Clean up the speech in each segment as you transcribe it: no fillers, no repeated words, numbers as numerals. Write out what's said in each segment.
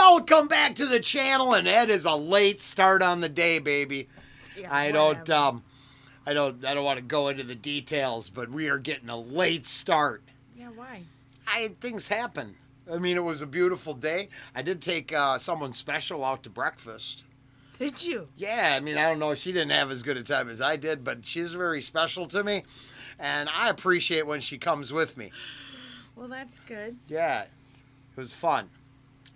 Welcome back to the channel, and Ed is a late start on the day, baby. Yeah, I don't want to go into the details, but we are getting a late start. Yeah, why? Things happen. I mean, it was a beautiful day. I did take someone special out to breakfast. Did you? Yeah, I mean, I don't know. She didn't have as good a time as I did, but she's very special to me, and I appreciate when she comes with me. Well, that's good. Yeah, it was fun.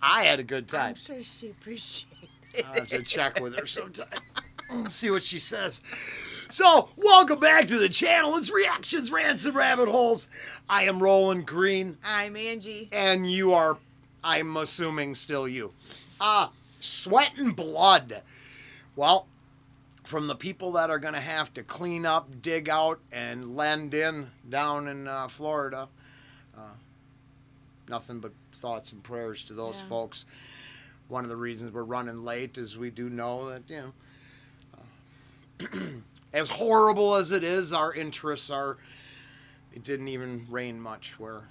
I had a good time. I'm sure she appreciates it. I'll have to check with her sometime. See what she says. So, welcome back to the channel. It's Reactions, Rants, and Rabbit Holes. I am Rollen Green. I'm Angie. And you are, I'm assuming, still you. Sweat and blood. Well, from the people that are going to have to clean up, dig out, and lend in down in Florida, nothing but thoughts and prayers to those folks. One of the reasons we're running late is we do know that, you know, as horrible as it is, our interests are, it didn't even rain much where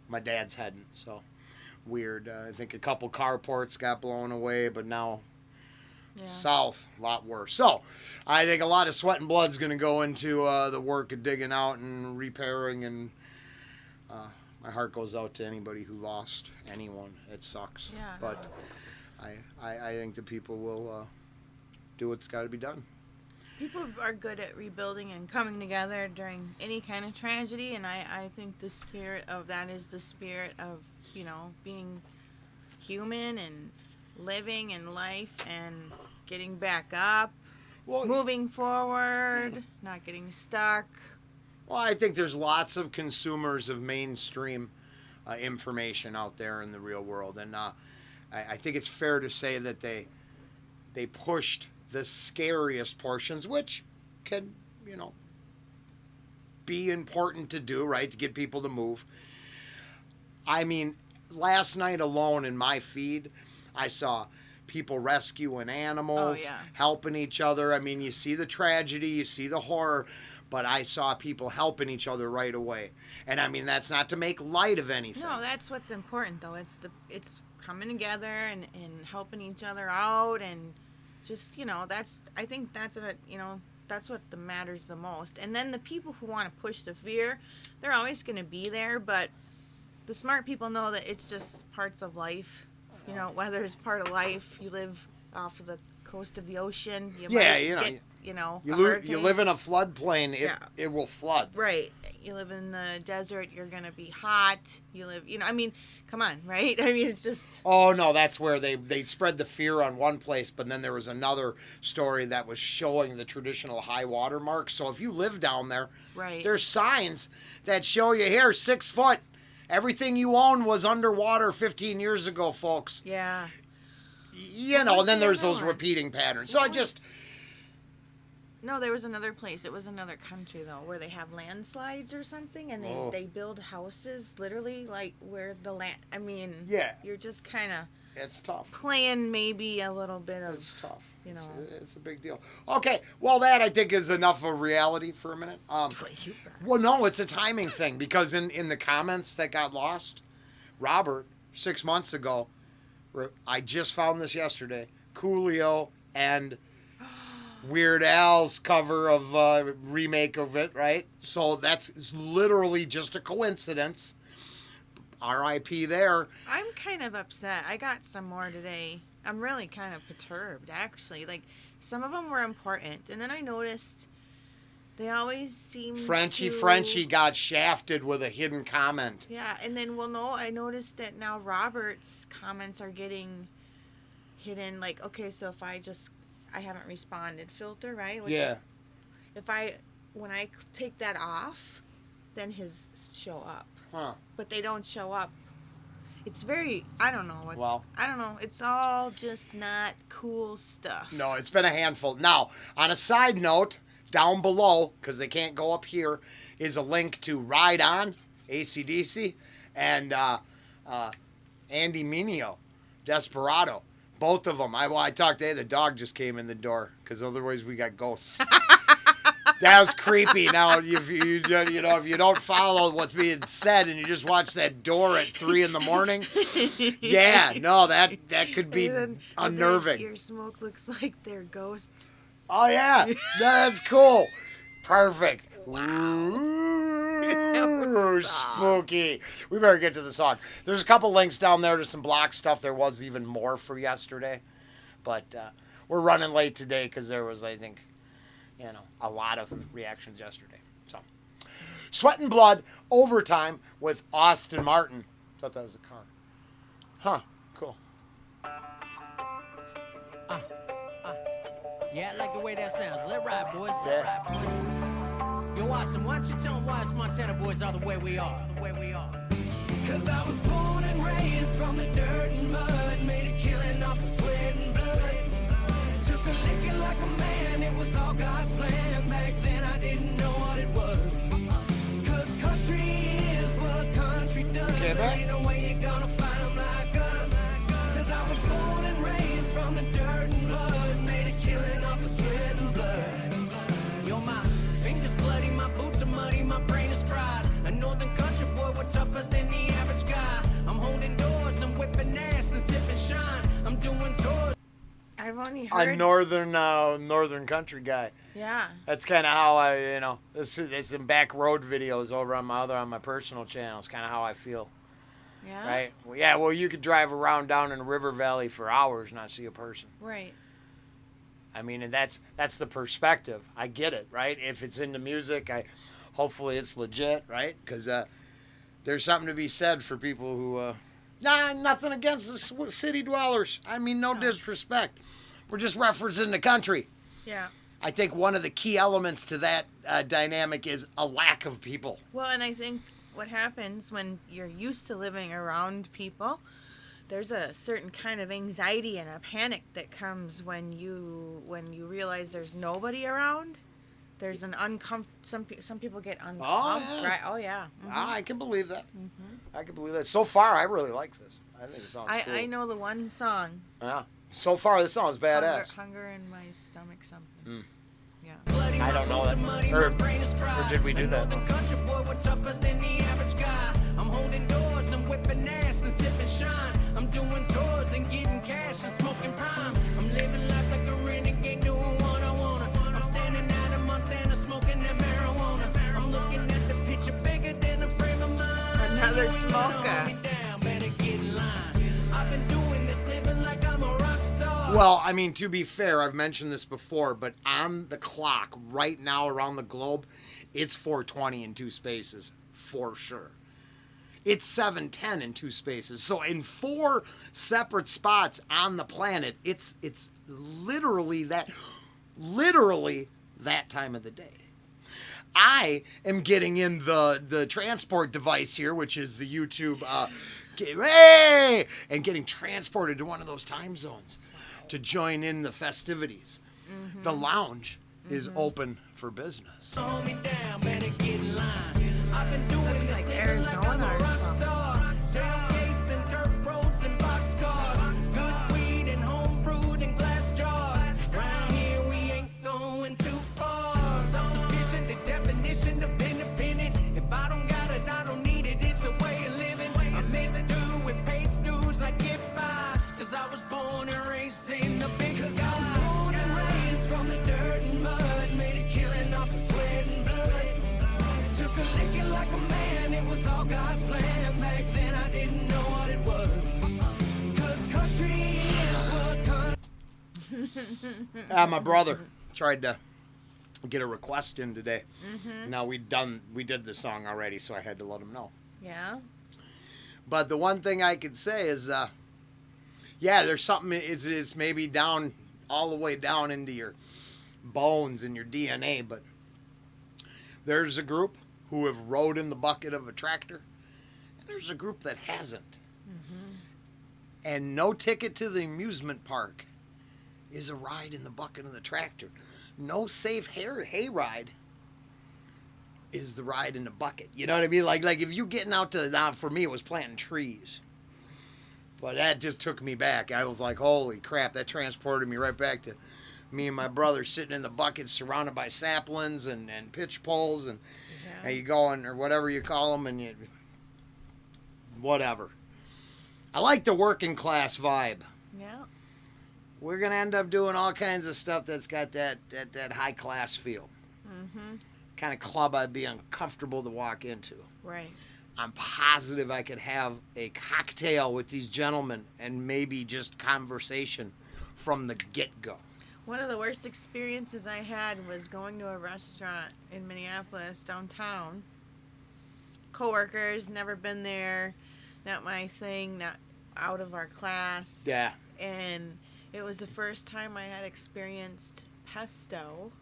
my dad's heading, so weird. I think a couple carports got blown away, but now south, a lot worse. So I think a lot of sweat and blood's going to go into the work of digging out and repairing, and my heart goes out to anybody who lost anyone. It sucks. Yeah. But I think the people will do what's got to be done. People are good at rebuilding and coming together during any kind of tragedy, and I think the spirit of that is the spirit of, you know, being human and living in life and getting back up, moving forward, not getting stuck. Well, I think there's lots of consumers of mainstream information out there in the real world, and I think it's fair to say that they pushed the scariest portions, which can, you know, be important to do, right, to get people to move. I mean, last night alone in my feed, I saw people rescuing animals, helping each other. I mean, you see the tragedy, you see the horror, but I saw people helping each other right away. And I mean, that's not to make light of anything. No, that's what's important, though. It's coming together and helping each other out, and just, you know, I think that's what, you know, that's what matters the most. And then the people who want to push the fear, they're always going to be there, but the smart people know that it's just parts of life. You know, weather is part of life. You live off of the coast of the ocean. You live in a floodplain. It will flood. Right. You live in the desert. You're gonna be hot. You live. You know. I mean, come on, right? I mean, it's just. Oh no, that's where they spread the fear on one place, but then there was another story that was showing the traditional high water mark. So if you live down there, there's signs that show you here 6 foot. Everything you own was underwater 15 years ago, folks. Yeah. You know, and then there's those repeating patterns. So No, there was another place. It was another country, though, where they have landslides or something, and they build houses literally like where the land. I mean, you're just kind of. It's tough. Playing maybe a little bit of. It's tough. You know. It's a big deal. Okay, well, that I think is enough of reality for a minute. Well, no, it's a timing thing, because in the comments that got lost, Robert, 6 months ago, I just found this yesterday, Coolio and Weird Al's cover of remake of it, right? So it's literally just a coincidence. R.I.P. there. I'm kind of upset. I got some more today. I'm really kind of perturbed, actually. Like, some of them were important, and then I noticed they always seem Frenchie got shafted with a hidden comment. Yeah, and then, I noticed that now Robert's comments are getting hidden. Like, okay, so if I haven't responded filter, right? When I take that off, then his show up. Huh. But they don't show up. It's very, I don't know. I don't know. It's all just not cool stuff. No, it's been a handful. Now, on a side note, down below, because they can't go up here, is a link to Ride On, AC/DC, and Andy Mineo, Desperado. Both of them. I talked to the dog just came in the door, because otherwise we got ghosts. That was creepy. Now, if you don't follow what's being said and you just watch that door at 3 in the morning, yeah, no, that could be unnerving. Your smoke looks like they're ghosts. Oh yeah, that's cool. Perfect. Ooh, spooky. We better get to the song. There's a couple links down there to some block stuff. There was even more for yesterday, but we're running late today because there was, I think, a lot of reactions yesterday. So, Sweat and Blood, Overtime with Austin Martin. Thought that was a car. Huh, cool. Yeah, I like the way that sounds. Let ride, boys. Yeah. Yo, Austin, why don't you tell them why us Montana boys are the way we are? Cause I was born and raised from the dirt and mud, made a killing off of sweat and blood. Took a licking like a man, it was all God's plan. Back then I didn't know what it was. Cause country is what country does. Okay, there ain't no way you're gonna find them like us. Cause I was born and raised from the dirt and mud, made a killing off of sweat and blood. Yo, my fingers bloody, my boots are muddy, my brain is fried. A northern country boy, we're tougher than the average guy. I'm holding doors and whipping ass and sipping shine. I'm doing tours. I've only heard A northern country guy. Yeah. That's kind of how I, this is some back road videos over on my personal channel. It's kind of how I feel. Yeah. Right? Well, yeah, well, you could drive around down in River Valley for hours and not see a person. Right. I mean, and that's the perspective. I get it, right? If it's into music, hopefully it's legit, right? Because there's something to be said for people who, nothing against the city dwellers. I mean, no disrespect. We're just referencing the country. Yeah. I think one of the key elements to that dynamic is a lack of people. Well, and I think what happens when you're used to living around people, there's a certain kind of anxiety and a panic that comes when you realize there's nobody around. There's an some people get uncomfortable. Oh, yeah. Right? Oh yeah. Mm-hmm. I can believe that. I can believe that. So far, I really like this. I think it sounds cool. I know the one song. Yeah. So far, this song's badass. Hunger in my stomach something. Mm. Yeah. I don't know that. Or did we do that? Country boy, we're tougher than the average guy. I'm holding doors and whipping ass and sipping shine. I'm doing tours and getting cash and smoking prime. I'm living life like a renegade, doing what I wanna. I'm standing out in Montana smoking that marijuana. I'm looking at the picture bigger than a frame of mind. Another smoker. I've been doing this, living like I'm a rock star. Well, I mean, to be fair, I've mentioned this before, but on the clock right now around the globe, it's 4:20 in 2 spaces, for sure. It's 7:10 in 2 spaces. So in 4 separate spots on the planet, it's literally that time of the day. I am getting in the transport device here, which is the YouTube, and getting transported to one of those time zones to join in the festivities. Mm-hmm. The lounge is open for business. Hold me down, better get in line. I've been doing this, like living like I'm a Arizona or rock something. star. Tailgates and dirt roads and boxcars. Good weed and home brewed in glass jars. Round here we ain't going too far. Self-sufficient, the definition of independent. If I don't got it, I don't need it. It's a way of living. I make do and pay dues. I get by. Cause I was born and raised in the big sky. I was born and raised from the dirt and mud. Made a killing off of sweat and blood. Took a licking like a man, it was all God's plan. Back then I didn't know what it was. Cause country is what country. My brother tried to get a request in today. Mm-hmm. Now we did the song already, so I had to let him know. Yeah. But the one thing I could say is, there's something. It's maybe down all the way down into your bones and your DNA. But there's a group who have rode in the bucket of a tractor, and there's a group that hasn't. Mm-hmm. And no ticket to the amusement park is a ride in the bucket of the tractor. No safe hay ride is the ride in the bucket. You know what I mean? Like if you getting out to, now for me it was planting trees. But that just took me back. I was like, holy crap, that transported me right back to Me and my brother sitting in the bucket surrounded by saplings and pitch poles and you going or whatever you call them and you whatever. I like the working class vibe. Yeah. We're gonna end up doing all kinds of stuff that's got that high class feel. Mm-hmm. Kind of club I'd be uncomfortable to walk into. Right. I'm positive I could have a cocktail with these gentlemen and maybe just conversation from the get-go. One of the worst experiences I had was going to a restaurant in Minneapolis, downtown. Coworkers, never been there, not my thing, not out of our class. Yeah. And it was the first time I had experienced pesto,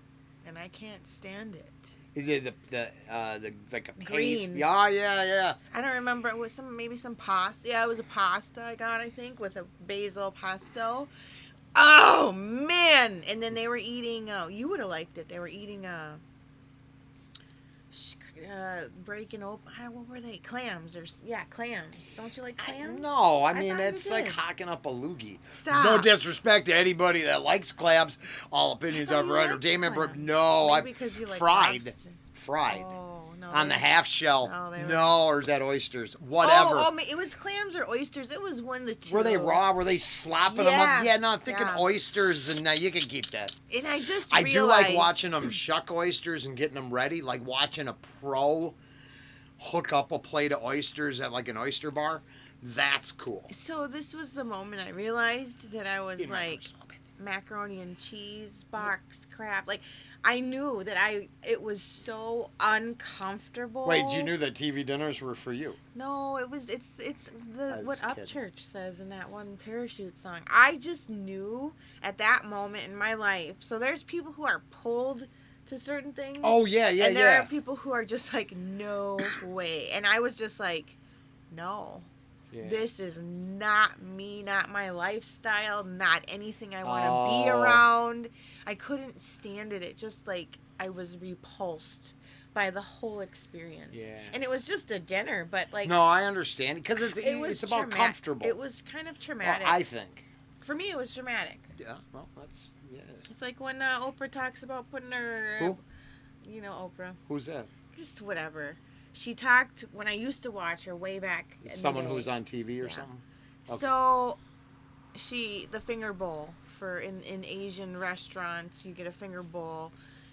and I can't stand it. Is it the like a paste? Green. Yeah. I don't remember. It was maybe some pasta. Yeah, it was a pasta I got, I think, with a basil pesto. Oh man! And then they were eating. You would have liked it. They were eating breaking open. What were they? Clams or clams. Don't you like clams? No, I thought mean you it's like did. hocking up a loogie. Stop. No disrespect to anybody that likes clams. All opinions I thought are you for liked entertainment. clams. No, Maybe because you like fried. lobster. Fried. Oh no. On the half shell. No, they were- No, or is that oysters? Whatever. Oh, it was clams or oysters. It was one of the two. Were they raw? Were they slopping them Yeah. up? Yeah, no, I'm thinking Yeah. oysters, and you can keep that. And I just I realized. do like watching them shuck oysters and getting them ready, like watching a pro hook up a plate of oysters at like an oyster bar. That's cool. So this was the moment I realized that I was In my like personal opinion. macaroni and cheese box crap. Like I knew that it was so uncomfortable. Wait, you knew that TV dinners were for you? No, it's I was what kidding. Upchurch says in that one Parachute song. I just knew at that moment in my life. So there's people who are pulled to certain things. Oh, yeah, And there yeah. are people who are just like, no way. And I was just like, no. Yeah. This is not me, not my lifestyle, not anything I want to be Oh. around. I couldn't stand it. It just like I was repulsed by the whole experience. Yeah. And it was just a dinner, but like No, I understand because it was it's about trauma- comfortable. It was kind of Well, traumatic. I think. For me, it was traumatic. Yeah. Well, that's yeah. It's like when Oprah talks about putting her, Who? you know, Oprah, Who's that? just whatever. She talked when I used to watch her way back. in the Someone day. who's on TV or Yeah. something. Okay. So, the finger bowl for in Asian restaurants, you get a finger bowl.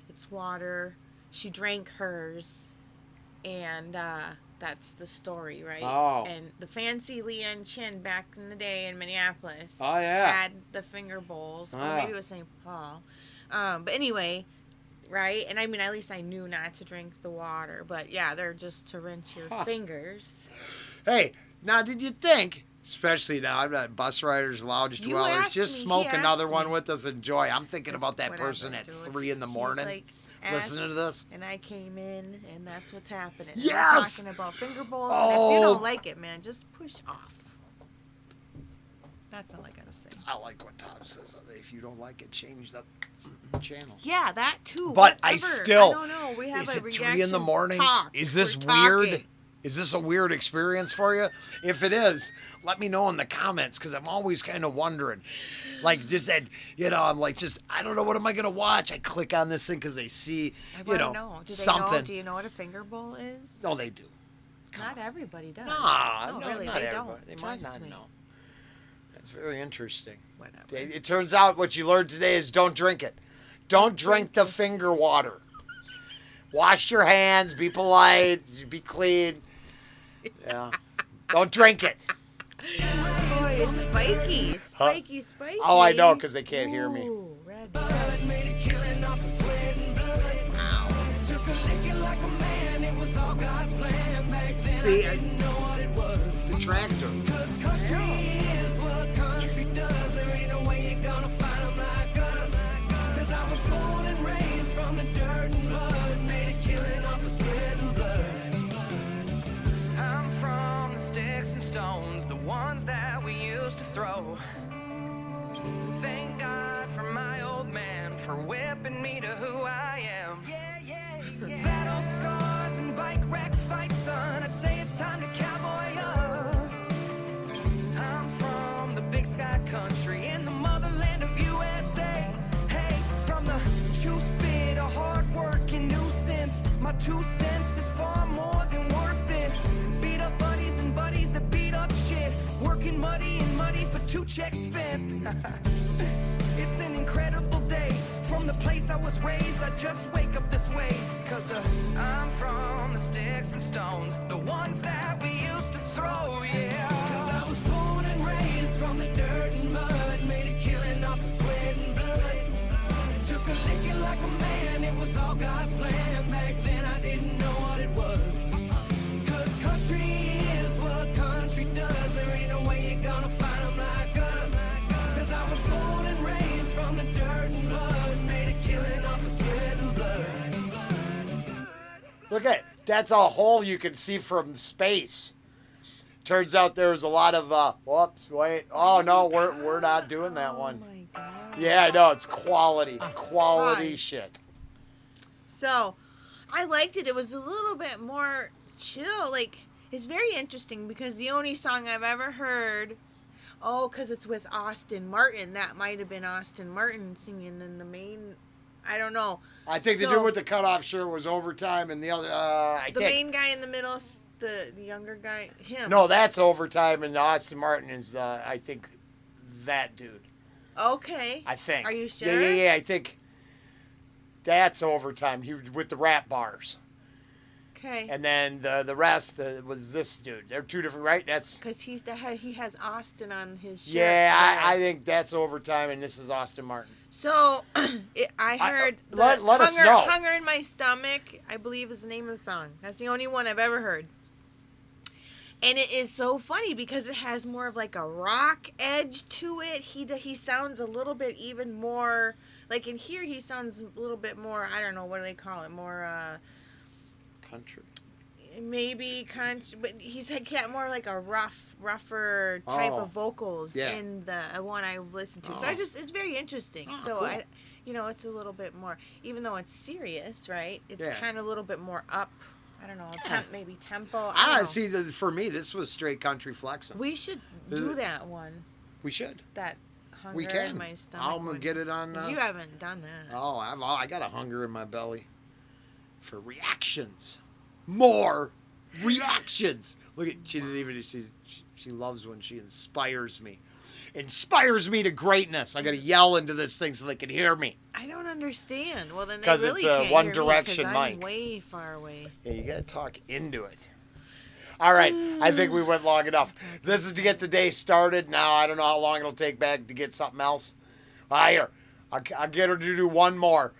It's water. She drank hers, and that's the story, right? Oh. And the fancy Leanne Chin back in the day in Minneapolis. Oh, yeah. Had the finger bowls. Or Ah. maybe it was St. Paul. But anyway. Right? And I mean, at least I knew not to drink the water. But yeah, they're just to rinse your Huh. fingers. Hey, now did you think, especially now, I've got bus riders, lounge You dwellers, asked just me, smoke he another asked one me. with us, enjoy. I'm thinking Just about that whatever, person at dude. 3 in the He's morning. like, listening to this. And I came in, and that's what's happening. Yes! We're talking about finger bowls. And if you Oh. don't like it, man, just push off. That's all I gotta say. I like what Tom says. If you don't like it, change the channels. Yeah, that too. But I whatever. still. I don't know. We have is a it reaction 3 in the morning? talk. Is this We're weird? talking. Is this a weird experience for you? If it is, let me know in the comments because I'm always kind of wondering. Like just that, I'm like, I don't know, what am I gonna watch? I click on this thing because they see, I wanna know. Do they something. know? Do you know what a finger bowl is? No, they do. Not everybody does. No, really, not they everybody. don't. They Trust might not me. know. That's very interesting. Whatever. It turns out what you learned today is don't drink it. Don't drink the finger water. Wash your hands. Be polite. Be clean. Yeah. Don't drink it. Boy, it's spiky. Spiky, spiky. Oh, I know, 'cause they can't hear me. Ooh, red. Made a killing off of sweat and blood. Took a licking like a man, it was all God's plan back then. See, I didn't know what it was. the tractor. Cause country is what country does. There ain't no way you're gonna find 'em like us. Cause I was born and raised from the dirt and mud. Made a killing off of sweat and blood. I'm from the sticks and stones, the ones that we used to throw. Thank God for my old man for whipping me to who I am. Battle scars and bike wreck fights, son. I'd say it's time to cowboy up. I'm from the big sky country in the motherland of USA. Hey, My 2 cents is far more than worth it. Beat up buddies and buddies that beat up shit. Working muddy and muddy for 2 checks spent. It's an incredible day. From the place I was raised, I just wake up this way. Cause I'm from the sticks and stones, the ones that we used to throw, yeah. Cause I was born and raised from the dirt and mud. Made a killing off of sweat and blood. Took a licking like a man, it was all God's plan. Back then I didn't know what it was. Cause country is what country does. There ain't no way you're gonna find them like us. Cause I was born and raised from the dirt and mud. Made a killing off of sweat and blood. Look at that's a hole you can see from space. Turns out there was a lot of whoops, wait. Oh no, we're not doing that one. Oh my God. Yeah, I know, it's quality Right. shit. So, I liked it. It was a little bit more chill. Like, it's very interesting because the only song I've ever heard, because it's with Austin Martin. That might have been Austin Martin singing in the main. I don't know. I think the So- dude with the cutoff shirt was overtime, and the other, The main guy in the middle, the younger guy, him. No, that's overtime, and Austin Martin is I think that dude. Okay. I think. Are you sure? Yeah. I think that's overtime. He was with the rap bars, Okay. and then the rest was this dude. They're two different, right? That's Because he has Austin on his shirt. yeah. there. I think that's overtime, and this is Austin Martin. So, I heard let us know. Hunger in My Stomach, I believe is the name of the song. That's the only one I've ever heard. And it is so funny because it has more of like a rock edge to it. He sounds a little bit even more, like in here he sounds a little bit more, I don't know, what do they call it? More, Country. maybe country, but he's got more like a rougher type Oh, of vocals yeah. in the one I listened to. So Oh. it's very interesting. Oh, So cool. it's a little bit more, even though it's serious, right? It's Yeah. kind of a little bit more up. I don't know, maybe tempo. See, for me, this was straight country flexing. We should do that one. We should. That hunger We can. in my stomach. I'm gonna one. get it on. 'Cause you haven't done that. Oh, I got a hunger in my belly for reactions. More reactions. Look at she didn't even she loves when she inspires me. Inspires me to greatness. I got to yell into this thing so they can hear me. I don't understand. Well, then they 'Cause really it's a can't One hear Direction me 'cause I'm mic. way far away. Yeah, you got to talk into it. All right, I think we went long enough. This is to get the day started. Now I don't know how long it'll take back to get something else. Here, I'll get her to do one more,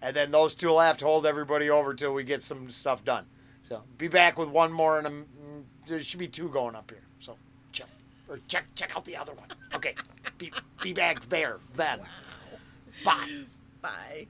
and then those two will have to hold everybody over till we get some stuff done. So be back with one more, and there should be 2 going up here. So check out the other one. Okay, be back there then. Bye. Bye.